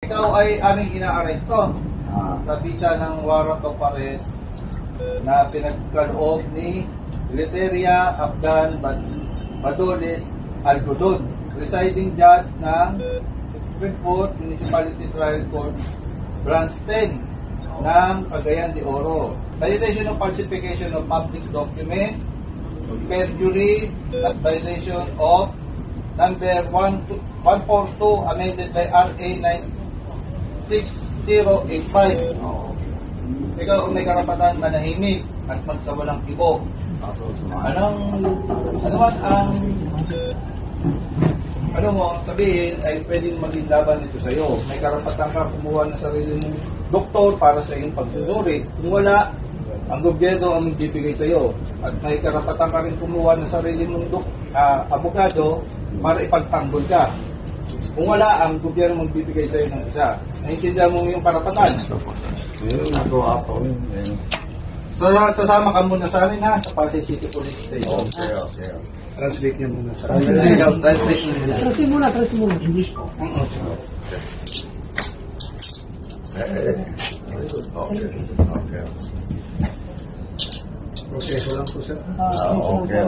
Ikaw ay aming ina-aresto sa bisa ng warrant of arrest na pinagkaloob ni Leteria Abdan Badoles Algodon, presiding judge ng Supreme Court Municipality Trial Court Branch 10 ng Cagayan de Oro. Violation of falsification of public document, perjury, at violation of number 142 amended by RA 6085. Ikaw may karapatan manahimik at magsawalang ibo. Ano mo sabihin ay pwedeng maging laban ito sa iyo. May karapatan ka kumuha ng sarili mong doktor para sa iyong pagsusuri. Kung wala, ang gobyerno ang magbibigay sa iyo. At may karapatan ka rin kumuha ng sarili mong abogado para ipagtanggol ka. Kung wala, ang gobyerno magbibigay sa iyo ng isa. Naiintindihan mo yung karapatan. Sasama ka muna sa amin ha, sa Pasay City Police Station. Okay. Translate niyo muna sa Translate muna. English po. Okay. Okay, so lang po sir. Okay.